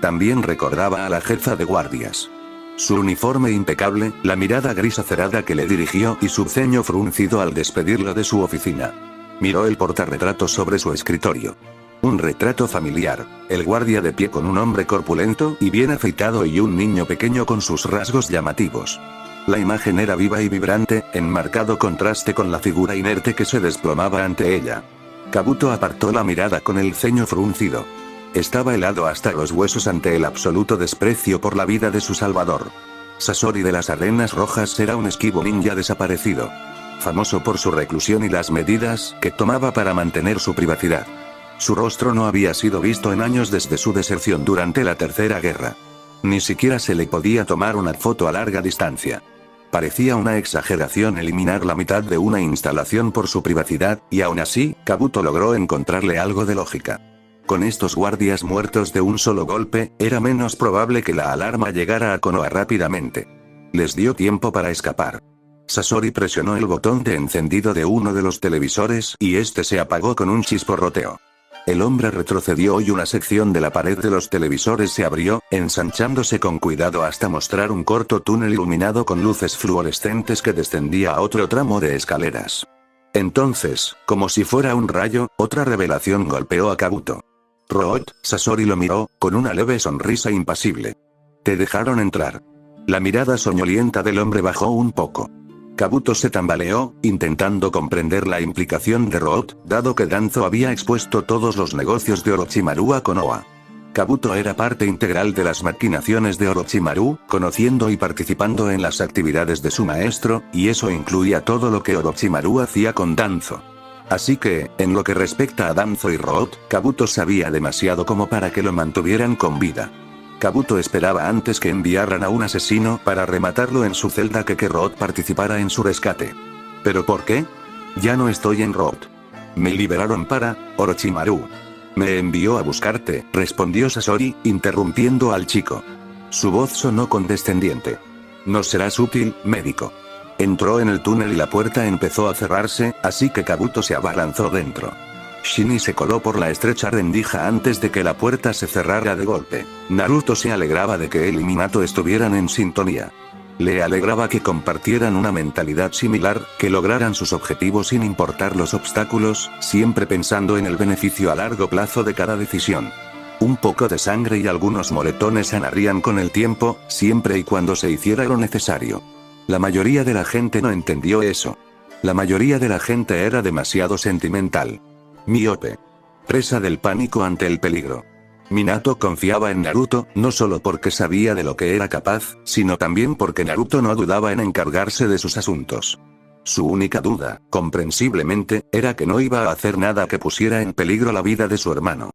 También recordaba a la jefa de guardias. Su uniforme impecable, la mirada gris acerada que le dirigió y su ceño fruncido al despedirlo de su oficina. Miró el portarretrato sobre su escritorio. Un retrato familiar, el guardia de pie con un hombre corpulento y bien afeitado y un niño pequeño con sus rasgos llamativos. La imagen era viva y vibrante, en marcado contraste con la figura inerte que se desplomaba ante ella. Kabuto apartó la mirada con el ceño fruncido. Estaba helado hasta los huesos ante el absoluto desprecio por la vida de su salvador. Sasori de las Arenas Rojas era un esquivo ninja desaparecido. Famoso por su reclusión y las medidas que tomaba para mantener su privacidad. Su rostro no había sido visto en años desde su deserción durante la Tercera Guerra. Ni siquiera se le podía tomar una foto a larga distancia. Parecía una exageración eliminar la mitad de una instalación por su privacidad, y aún así, Kabuto logró encontrarle algo de lógica. Con estos guardias muertos de un solo golpe, era menos probable que la alarma llegara a Konoha rápidamente. Les dio tiempo para escapar. Sasori presionó el botón de encendido de uno de los televisores y este se apagó con un chisporroteo. El hombre retrocedió y una sección de la pared de los televisores se abrió, ensanchándose con cuidado hasta mostrar un corto túnel iluminado con luces fluorescentes que descendía a otro tramo de escaleras. Entonces, como si fuera un rayo, otra revelación golpeó a Kabuto. Root, Sasori lo miró, con una leve sonrisa impasible. Te dejaron entrar. La mirada soñolienta del hombre bajó un poco. Kabuto se tambaleó, intentando comprender la implicación de Root, dado que Danzo había expuesto todos los negocios de Orochimaru a Konoha. Kabuto era parte integral de las maquinaciones de Orochimaru, conociendo y participando en las actividades de su maestro, y eso incluía todo lo que Orochimaru hacía con Danzo. Así que, en lo que respecta a Danzo y Root, Kabuto sabía demasiado como para que lo mantuvieran con vida. Kabuto esperaba antes que enviaran a un asesino para rematarlo en su celda que Root participara en su rescate. ¿Pero por qué? Ya no estoy en Root. Me liberaron para Orochimaru. Me envió a buscarte, respondió Sasori, interrumpiendo al chico. Su voz sonó condescendiente. No serás útil, médico. Entró en el túnel y la puerta empezó a cerrarse, así que Kabuto se abalanzó dentro. Shinny se coló por la estrecha rendija antes de que la puerta se cerrara de golpe. Naruto se alegraba de que él y Minato estuvieran en sintonía. Le alegraba que compartieran una mentalidad similar, que lograran sus objetivos sin importar los obstáculos, siempre pensando en el beneficio a largo plazo de cada decisión. Un poco de sangre y algunos moretones sanarían con el tiempo, siempre y cuando se hiciera lo necesario. La mayoría de la gente no entendió eso. La mayoría de la gente era demasiado sentimental. Miope. Presa del pánico ante el peligro. Minato confiaba en Naruto, no solo porque sabía de lo que era capaz, sino también porque Naruto no dudaba en encargarse de sus asuntos. Su única duda, comprensiblemente, era que no iba a hacer nada que pusiera en peligro la vida de su hermano.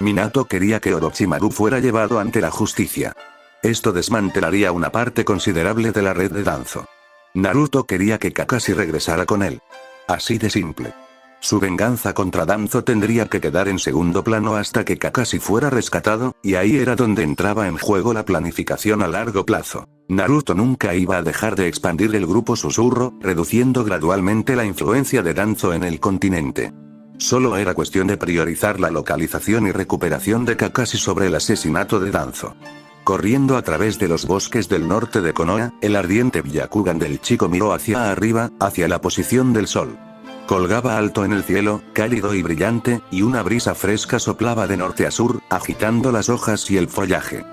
Minato quería que Orochimaru fuera llevado ante la justicia. Esto desmantelaría una parte considerable de la red de Danzo. Naruto quería que Kakashi regresara con él. Así de simple. Su venganza contra Danzo tendría que quedar en segundo plano hasta que Kakashi fuera rescatado, y ahí era donde entraba en juego la planificación a largo plazo. Naruto nunca iba a dejar de expandir el grupo Susurro, reduciendo gradualmente la influencia de Danzo en el continente. Solo era cuestión de priorizar la localización y recuperación de Kakashi sobre el asesinato de Danzo. Corriendo a través de los bosques del norte de Konoha, el ardiente Byakugan del chico miró hacia arriba, hacia la posición del sol. Colgaba alto en el cielo, cálido y brillante, y una brisa fresca soplaba de norte a sur, agitando las hojas y el follaje.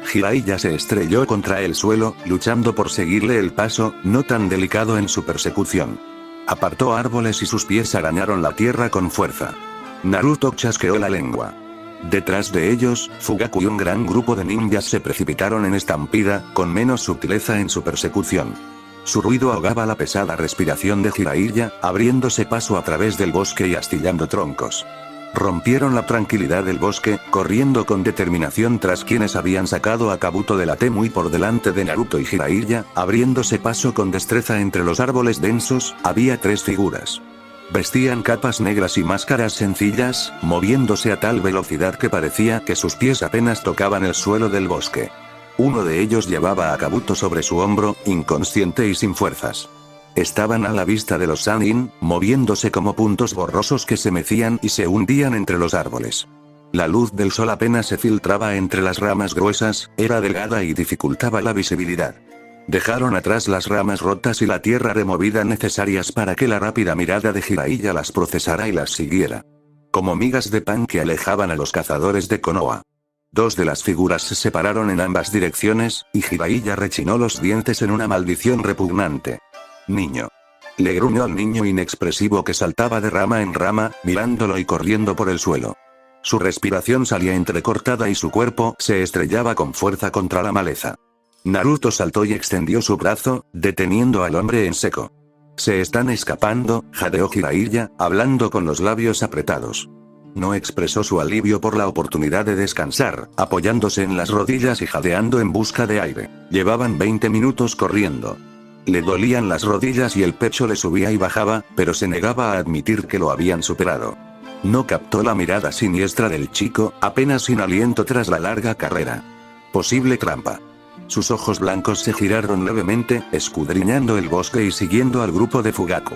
Jiraiya se estrelló contra el suelo, luchando por seguirle el paso, no tan delicado en su persecución. Apartó árboles y sus pies arañaron la tierra con fuerza. Naruto chasqueó la lengua. Detrás de ellos, Fugaku y un gran grupo de ninjas se precipitaron en estampida, con menos sutileza en su persecución. Su ruido ahogaba la pesada respiración de Jiraiya, abriéndose paso a través del bosque y astillando troncos. Rompieron la tranquilidad del bosque, corriendo con determinación tras quienes habían sacado a Kabuto de la T muy por delante de Naruto y Jiraiya, abriéndose paso con destreza entre los árboles densos. Había 3 figuras. Vestían capas negras y máscaras sencillas, moviéndose a tal velocidad que parecía que sus pies apenas tocaban el suelo del bosque. Uno de ellos llevaba a Kabuto sobre su hombro, inconsciente y sin fuerzas. Estaban a la vista de los Sannin, moviéndose como puntos borrosos que se mecían y se hundían entre los árboles. La luz del sol apenas se filtraba entre las ramas gruesas, era delgada y dificultaba la visibilidad. Dejaron atrás las ramas rotas y la tierra removida necesarias para que la rápida mirada de Jiraiya las procesara y las siguiera. Como migas de pan que alejaban a los cazadores de Konoha. 2 de las figuras se separaron en ambas direcciones, y Jiraiya rechinó los dientes en una maldición repugnante. «Niño». Le gruñó al niño inexpresivo que saltaba de rama en rama, mirándolo y corriendo por el suelo. Su respiración salía entrecortada y su cuerpo se estrellaba con fuerza contra la maleza. Naruto saltó y extendió su brazo, deteniendo al hombre en seco. «Se están escapando», jadeó Jiraiya, hablando con los labios apretados. No expresó su alivio por la oportunidad de descansar, apoyándose en las rodillas y jadeando en busca de aire. Llevaban 20 minutos corriendo. Le dolían las rodillas y el pecho le subía y bajaba, pero se negaba a admitir que lo habían superado. No captó la mirada siniestra del chico, apenas sin aliento tras la larga carrera. Posible trampa. Sus ojos blancos se giraron levemente, escudriñando el bosque y siguiendo al grupo de Fugaku.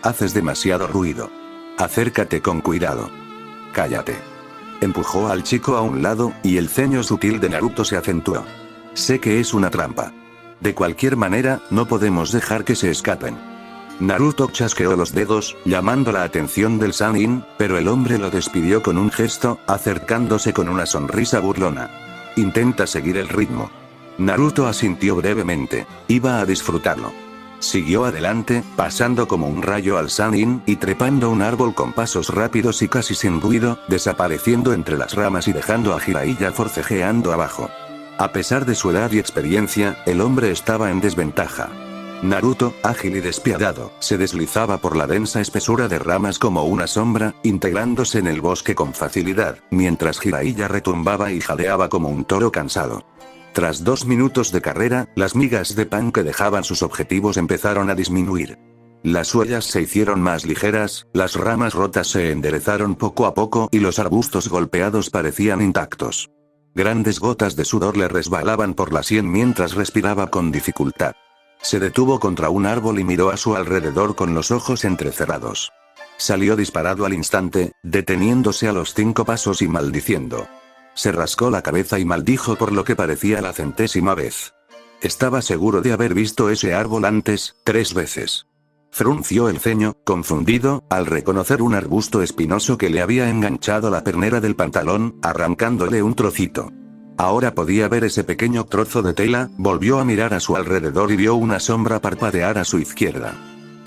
«Haces demasiado ruido. Acércate con cuidado». «Cállate». Empujó al chico a un lado, y el ceño sutil de Naruto se acentuó. «Sé que es una trampa. De cualquier manera, no podemos dejar que se escapen». Naruto chasqueó los dedos, llamando la atención del Sannin, pero el hombre lo despidió con un gesto, acercándose con una sonrisa burlona. «Intenta seguir el ritmo». Naruto asintió brevemente. Iba a disfrutarlo. Siguió adelante, pasando como un rayo al Sannin y trepando un árbol con pasos rápidos y casi sin ruido, desapareciendo entre las ramas y dejando a Jiraiya forcejeando abajo. A pesar de su edad y experiencia, el hombre estaba en desventaja. Naruto, ágil y despiadado, se deslizaba por la densa espesura de ramas como una sombra, integrándose en el bosque con facilidad, mientras Jiraiya retumbaba y jadeaba como un toro cansado. Tras 2 minutos de carrera, las migas de pan que dejaban sus objetivos empezaron a disminuir. Las huellas se hicieron más ligeras, las ramas rotas se enderezaron poco a poco y los arbustos golpeados parecían intactos. Grandes gotas de sudor le resbalaban por la sien mientras respiraba con dificultad. Se detuvo contra un árbol y miró a su alrededor con los ojos entrecerrados. Salió disparado al instante, deteniéndose a los 5 pasos y maldiciendo. Se rascó la cabeza y maldijo por lo que parecía la 100ª vez. Estaba seguro de haber visto ese árbol antes, 3 veces. Frunció el ceño, confundido, al reconocer un arbusto espinoso que le había enganchado la pernera del pantalón, arrancándole un trocito. Ahora podía ver ese pequeño trozo de tela. Volvió a mirar a su alrededor y vio una sombra parpadear a su izquierda.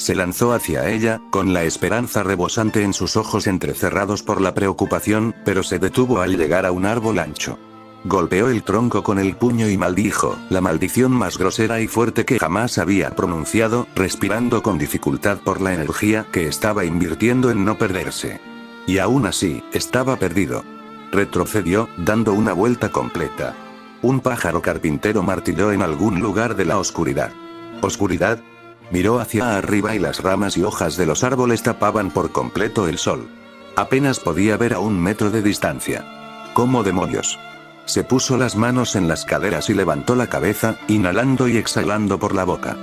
Se lanzó hacia ella, con la esperanza rebosante en sus ojos entrecerrados por la preocupación, pero se detuvo al llegar a un árbol ancho. Golpeó el tronco con el puño y maldijo, la maldición más grosera y fuerte que jamás había pronunciado, respirando con dificultad por la energía que estaba invirtiendo en no perderse. Y aún así, estaba perdido. Retrocedió, dando una vuelta completa. Un pájaro carpintero martilló en algún lugar de la oscuridad. ¿Oscuridad? Miró hacia arriba y las ramas y hojas de los árboles tapaban por completo el sol. Apenas podía ver a 1 metro de distancia. ¿Cómo demonios? Se puso las manos en las caderas y levantó la cabeza, inhalando y exhalando por la boca.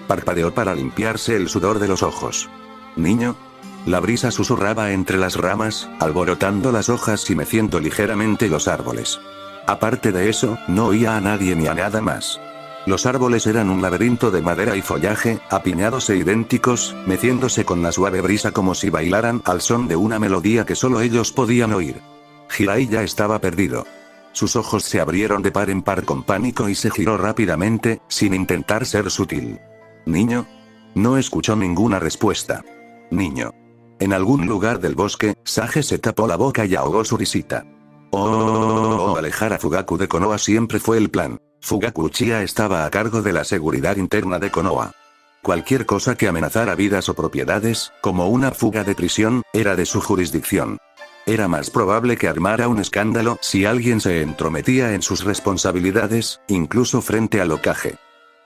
Parpadeó para limpiarse el sudor de los ojos. ¿Niño? La brisa susurraba entre las ramas, alborotando las hojas y meciendo ligeramente los árboles. Aparte de eso, no oía a nadie ni a nada más. Los árboles eran un laberinto de madera y follaje, apiñados e idénticos, meciéndose con la suave brisa como si bailaran al son de una melodía que solo ellos podían oír. Jiraiya estaba perdido. Sus ojos se abrieron de par en par con pánico y se giró rápidamente, sin intentar ser sutil. ¿Niño? No escuchó ninguna respuesta. Niño. En algún lugar del bosque, Sage se tapó la boca y ahogó su risita. Alejar a Fugaku de Konoha siempre fue el plan. Fugaku Uchiha estaba a cargo de la seguridad interna de Konoha. Cualquier cosa que amenazara vidas o propiedades, como una fuga de prisión, era de su jurisdicción. Era más probable que armara un escándalo si alguien se entrometía en sus responsabilidades, incluso frente al Hokage.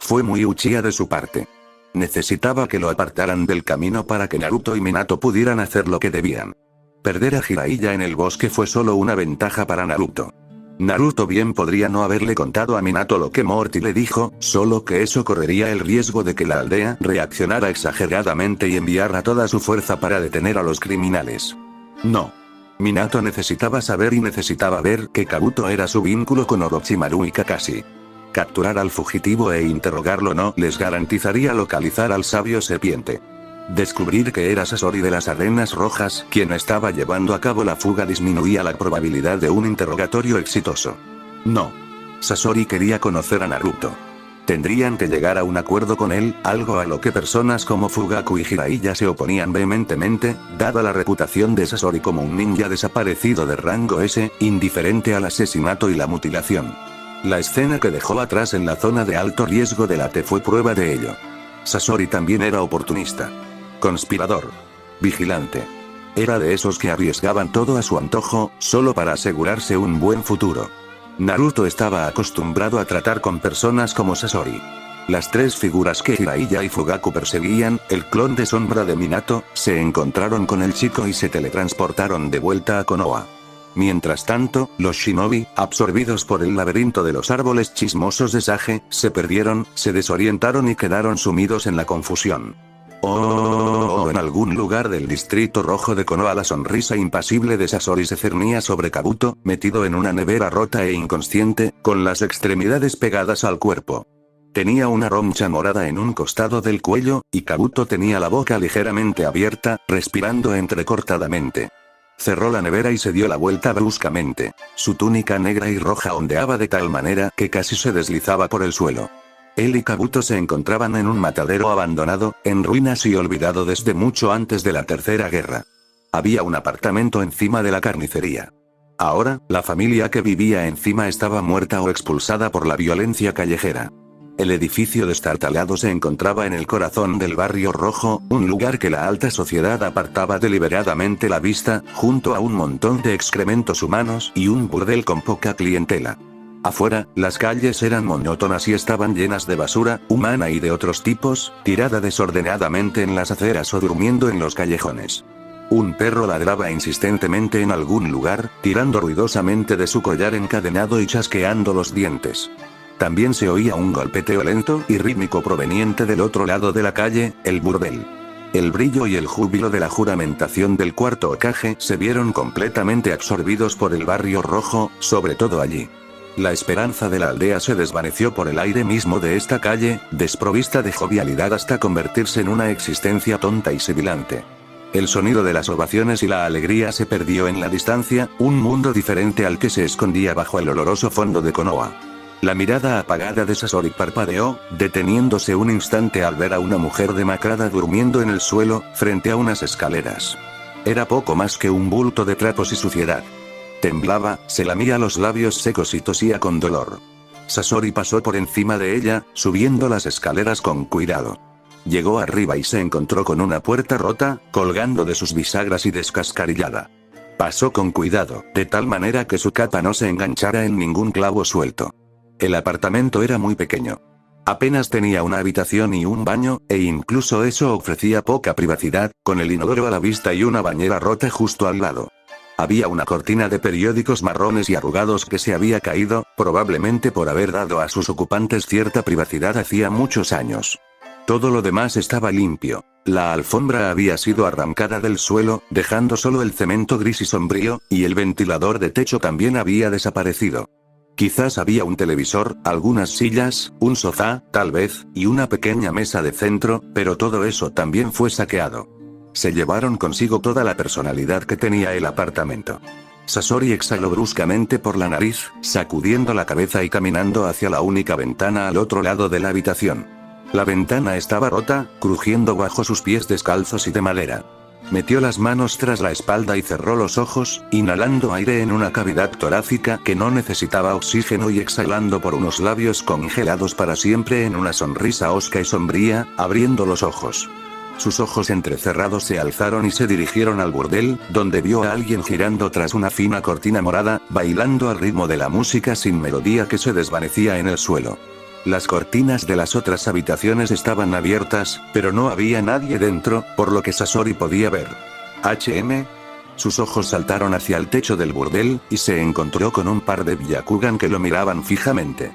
Fue muy Uchiha de su parte. Necesitaba que lo apartaran del camino para que Naruto y Minato pudieran hacer lo que debían. Perder a Jiraiya en el bosque fue solo una ventaja para Naruto. Naruto bien podría no haberle contado a Minato lo que Morty le dijo, solo que eso correría el riesgo de que la aldea reaccionara exageradamente y enviara toda su fuerza para detener a los criminales. No. Minato necesitaba saber y necesitaba ver que Kabuto era su vínculo con Orochimaru y Kakashi. Capturar al fugitivo e interrogarlo no les garantizaría localizar al sabio serpiente. Descubrir que era Sasori de las Arenas Rojas quien estaba llevando a cabo la fuga disminuía la probabilidad de un interrogatorio exitoso. No. Sasori quería conocer a Naruto. Tendrían que llegar a un acuerdo con él, algo a lo que personas como Fugaku y Jiraiya se oponían vehementemente, dada la reputación de Sasori como un ninja desaparecido de rango S, indiferente al asesinato y la mutilación. La escena que dejó atrás en la zona de alto riesgo de Late fue prueba de ello. Sasori también era oportunista. Conspirador. Vigilante. Era de esos que arriesgaban todo a su antojo, solo para asegurarse un buen futuro. Naruto estaba acostumbrado a tratar con personas como Sasori. Las 3 figuras que Jiraiya y Fugaku perseguían, el clon de sombra de Minato, se encontraron con el chico y se teletransportaron de vuelta a Konoha. Mientras tanto, los shinobi, absorbidos por el laberinto de los árboles chismosos de Sage, se perdieron, se desorientaron y quedaron sumidos en la confusión. En algún lugar del distrito rojo de Konoha la sonrisa impasible de Sasori se cernía sobre Kabuto, metido en una nevera rota e inconsciente, con las extremidades pegadas al cuerpo. Tenía una roncha morada en un costado del cuello, y Kabuto tenía la boca ligeramente abierta, respirando entrecortadamente. Cerró la nevera y se dio la vuelta bruscamente. Su túnica negra y roja ondeaba de tal manera que casi se deslizaba por el suelo. Él y Kabuto se encontraban en un matadero abandonado, en ruinas y olvidado desde mucho antes de la Tercera Guerra. Había un apartamento encima de la carnicería. Ahora, la familia que vivía encima estaba muerta o expulsada por la violencia callejera. El edificio destartalado se encontraba en el corazón del barrio rojo, un lugar que la alta sociedad apartaba deliberadamente la vista, junto a un montón de excrementos humanos y un burdel con poca clientela. Afuera, las calles eran monótonas y estaban llenas de basura, humana y de otros tipos, tirada desordenadamente en las aceras o durmiendo en los callejones. Un perro ladraba insistentemente en algún lugar, tirando ruidosamente de su collar encadenado y chasqueando los dientes. También se oía un golpeteo lento y rítmico proveniente del otro lado de la calle, el burdel. El brillo y el júbilo de la juramentación del cuarto Hokage se vieron completamente absorbidos por el barrio rojo, sobre todo allí. La esperanza de la aldea se desvaneció por el aire mismo de esta calle, desprovista de jovialidad hasta convertirse en una existencia tonta y sibilante. El sonido de las ovaciones y la alegría se perdió en la distancia, un mundo diferente al que se escondía bajo el oloroso fondo de Konoha. La mirada apagada de Sasori parpadeó, deteniéndose un instante al ver a una mujer demacrada durmiendo en el suelo, frente a unas escaleras. Era poco más que un bulto de trapos y suciedad. Temblaba, se lamía los labios secos y tosía con dolor. Sasori pasó por encima de ella, subiendo las escaleras con cuidado. Llegó arriba y se encontró con una puerta rota, colgando de sus bisagras y descascarillada. Pasó con cuidado, de tal manera que su capa no se enganchara en ningún clavo suelto. El apartamento era muy pequeño. Apenas tenía una habitación y un baño, e incluso eso ofrecía poca privacidad, con el inodoro a la vista y una bañera rota justo al lado. Había una cortina de periódicos marrones y arrugados que se había caído, probablemente por haber dado a sus ocupantes cierta privacidad hacía muchos años. Todo lo demás estaba limpio. La alfombra había sido arrancada del suelo, dejando solo el cemento gris y sombrío, y el ventilador de techo también había desaparecido. Quizás había un televisor, algunas sillas, un sofá, tal vez, y una pequeña mesa de centro, pero todo eso también fue saqueado. Se llevaron consigo toda la personalidad que tenía el apartamento. Sasori exhaló bruscamente por la nariz, sacudiendo la cabeza y caminando hacia la única ventana al otro lado de la habitación. La ventana estaba rota, crujiendo bajo sus pies descalzos y de madera. Metió las manos tras la espalda y cerró los ojos, inhalando aire en una cavidad torácica que no necesitaba oxígeno y exhalando por unos labios congelados para siempre en una sonrisa hosca y sombría, abriendo los ojos. Sus ojos entrecerrados se alzaron y se dirigieron al burdel, donde vio a alguien girando tras una fina cortina morada, bailando al ritmo de la música sin melodía que se desvanecía en el suelo. Las cortinas de las otras habitaciones estaban abiertas, pero no había nadie dentro, por lo que Sasori podía ver. ¿HM? Sus ojos saltaron hacia el techo del burdel, y se encontró con un par de Byakugan que lo miraban fijamente.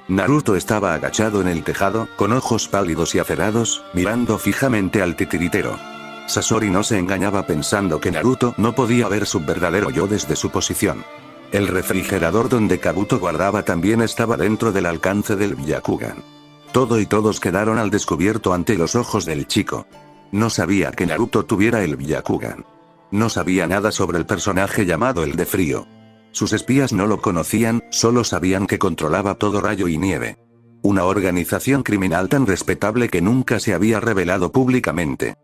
Naruto estaba agachado en el tejado, con ojos pálidos y acerados, mirando fijamente al titiritero. Sasori no se engañaba pensando que Naruto no podía ver su verdadero yo desde su posición. El refrigerador donde Kabuto guardaba también estaba dentro del alcance del Byakugan. Todo y todos quedaron al descubierto ante los ojos del chico. No sabía que Naruto tuviera el Byakugan. No sabía nada sobre el personaje llamado el de frío. Sus espías no lo conocían, solo sabían que controlaba todo rayo y nieve. Una organización criminal tan respetable que nunca se había revelado públicamente.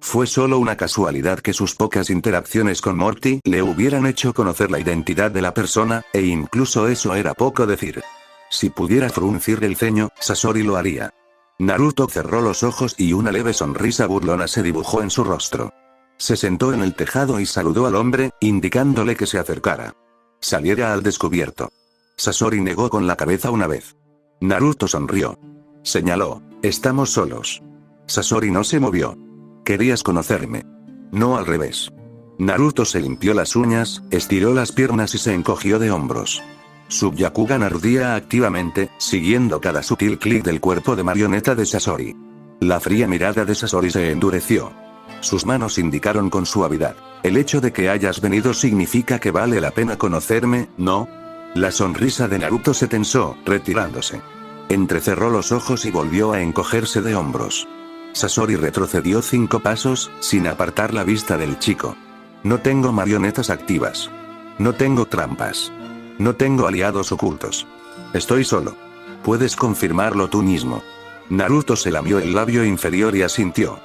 Fue solo una casualidad que sus pocas interacciones con Morty le hubieran hecho conocer la identidad de la persona, e incluso eso era poco decir. Si pudiera fruncir el ceño, Sasori lo haría. Naruto cerró los ojos y una leve sonrisa burlona se dibujó en su rostro. Se sentó en el tejado y saludó al hombre, indicándole que se acercara. Saliera al descubierto. Sasori negó con la cabeza una vez. Naruto sonrió. Señaló, estamos solos. Sasori no se movió. ¿Querías conocerme? No al revés. Naruto se limpió las uñas, estiró las piernas y se encogió de hombros. Su Byakugan ardía activamente, siguiendo cada sutil clic del cuerpo de marioneta de Sasori. La fría mirada de Sasori se endureció. Sus manos indicaron con suavidad. El hecho de que hayas venido significa que vale la pena conocerme, ¿no? La sonrisa de Naruto se tensó, retirándose. Entrecerró los ojos y volvió a encogerse de hombros. Sasori retrocedió 5 pasos, sin apartar la vista del chico. No tengo marionetas activas. No tengo trampas. No tengo aliados ocultos. Estoy solo. Puedes confirmarlo tú mismo. Naruto se lamió el labio inferior y asintió.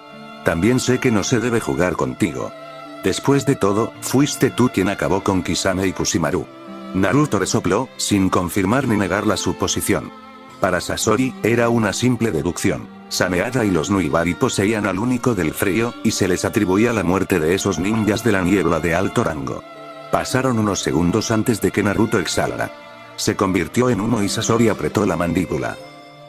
También sé que no se debe jugar contigo. Después de todo, fuiste tú quien acabó con Kisame y Kusimaru. Naruto resopló, sin confirmar ni negar la suposición. Para Sasori, era una simple deducción. Sameada y los Nuibari poseían al único del frío, y se les atribuía la muerte de esos ninjas de la niebla de alto rango. Pasaron unos segundos antes de que Naruto exhalara. Se convirtió en humo y Sasori apretó la mandíbula.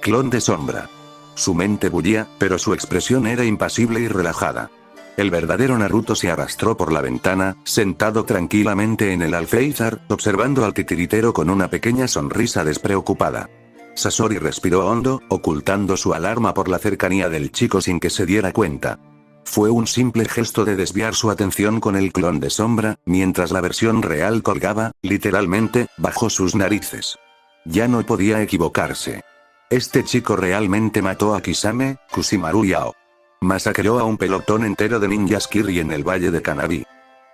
Clon de sombra. Su mente bullía, pero su expresión era impasible y relajada. El verdadero Naruto se arrastró por la ventana, sentado tranquilamente en el alféizar, observando al titiritero con una pequeña sonrisa despreocupada. Sasori respiró hondo, ocultando su alarma por la cercanía del chico sin que se diera cuenta. Fue un simple gesto de desviar su atención con el clon de sombra, mientras la versión real colgaba, literalmente, bajo sus narices. Ya no podía equivocarse. Este chico realmente mató a Kisame, Kusimaru y Ao. Masacró a un pelotón entero de ninjas Kirri en el valle de Kanabi.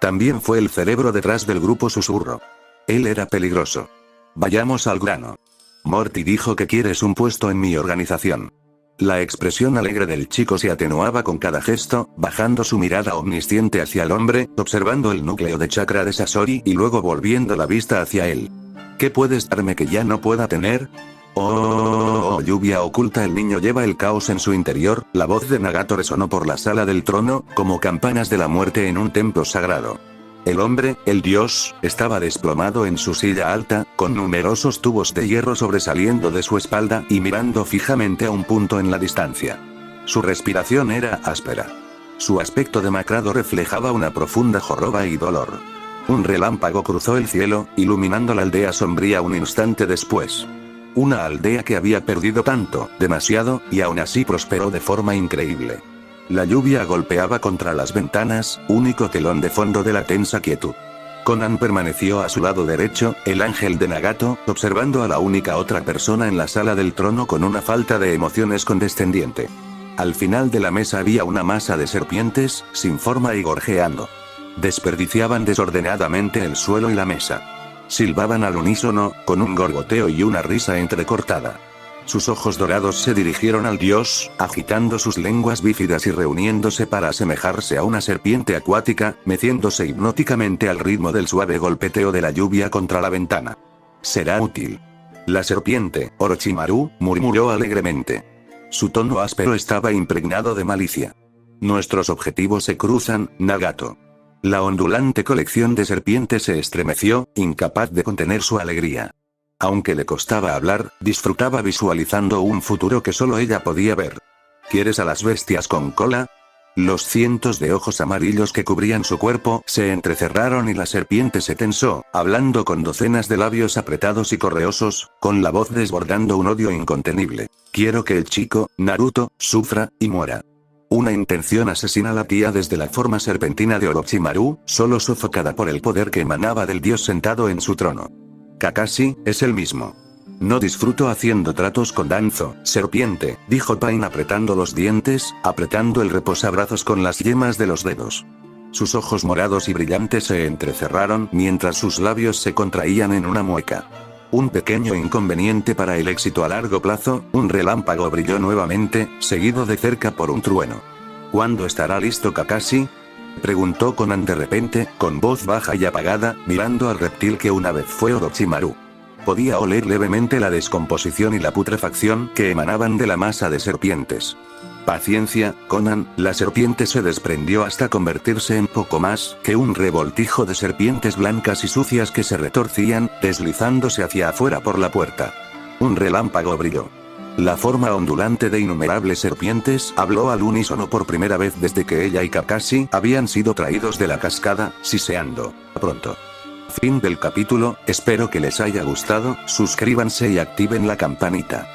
También fue el cerebro detrás del grupo Susurro. Él era peligroso. Vayamos al grano. Morty dijo que quieres un puesto en mi organización. La expresión alegre del chico se atenuaba con cada gesto, bajando su mirada omnisciente hacia el hombre, observando el núcleo de chakra de Sasori y luego volviendo la vista hacia él. ¿Qué puedes darme que ya no pueda tener? Oh, lluvia oculta. El niño lleva el caos en su interior. La voz de Nagato resonó por la sala del trono, como campanas de la muerte en un templo sagrado. El hombre, el dios, estaba desplomado en su silla alta, con numerosos tubos de hierro sobresaliendo de su espalda y mirando fijamente a un punto en la distancia. Su respiración era áspera. Su aspecto demacrado reflejaba una profunda joroba y dolor. Un relámpago cruzó el cielo, iluminando la aldea sombría un instante después. Una aldea que había perdido tanto, demasiado, y aún así prosperó de forma increíble. La lluvia golpeaba contra las ventanas, único telón de fondo de la tensa quietud. Conan permaneció a su lado derecho, el ángel de Nagato, observando a la única otra persona en la sala del trono con una falta de emociones condescendiente. Al final de la mesa había una masa de serpientes, sin forma y gorjeando. Desperdiciaban desordenadamente el suelo y la mesa. Silbaban al unísono, con un gorgoteo y una risa entrecortada. Sus ojos dorados se dirigieron al dios, agitando sus lenguas bífidas y reuniéndose para asemejarse a una serpiente acuática, meciéndose hipnóticamente al ritmo del suave golpeteo de la lluvia contra la ventana. Será útil. La serpiente, Orochimaru, murmuró alegremente. Su tono áspero estaba impregnado de malicia. Nuestros objetivos se cruzan, Nagato. La ondulante colección de serpientes se estremeció, incapaz de contener su alegría. Aunque le costaba hablar, disfrutaba visualizando un futuro que solo ella podía ver. ¿Quieres a las bestias con cola? Los cientos de ojos amarillos que cubrían su cuerpo se entrecerraron y la serpiente se tensó, hablando con docenas de labios apretados y correosos, con la voz desbordando un odio incontenible. Quiero que el chico, Naruto, sufra y muera. Una intención asesina latía desde la forma serpentina de Orochimaru, solo sofocada por el poder que emanaba del dios sentado en su trono. Kakashi, es el mismo. No disfruto haciendo tratos con Danzo, serpiente, dijo Pain apretando los dientes, apretando el reposabrazos con las yemas de los dedos. Sus ojos morados y brillantes se entrecerraron mientras sus labios se contraían en una mueca. Un pequeño inconveniente para el éxito a largo plazo, un relámpago brilló nuevamente, seguido de cerca por un trueno. ¿Cuándo estará listo Kakashi? Preguntó Conan de repente, con voz baja y apagada, mirando al reptil que una vez fue Orochimaru. Podía oler levemente la descomposición y la putrefacción que emanaban de la masa de serpientes. Paciencia, Conan. La serpiente se desprendió hasta convertirse en poco más que un revoltijo de serpientes blancas y sucias que se retorcían, deslizándose hacia afuera por la puerta. Un relámpago brilló. La forma ondulante de innumerables serpientes habló al unísono por primera vez desde que ella y Kakashi habían sido traídos de la cascada, siseando. Pronto. Fin del capítulo, espero que les haya gustado, suscríbanse y activen la campanita.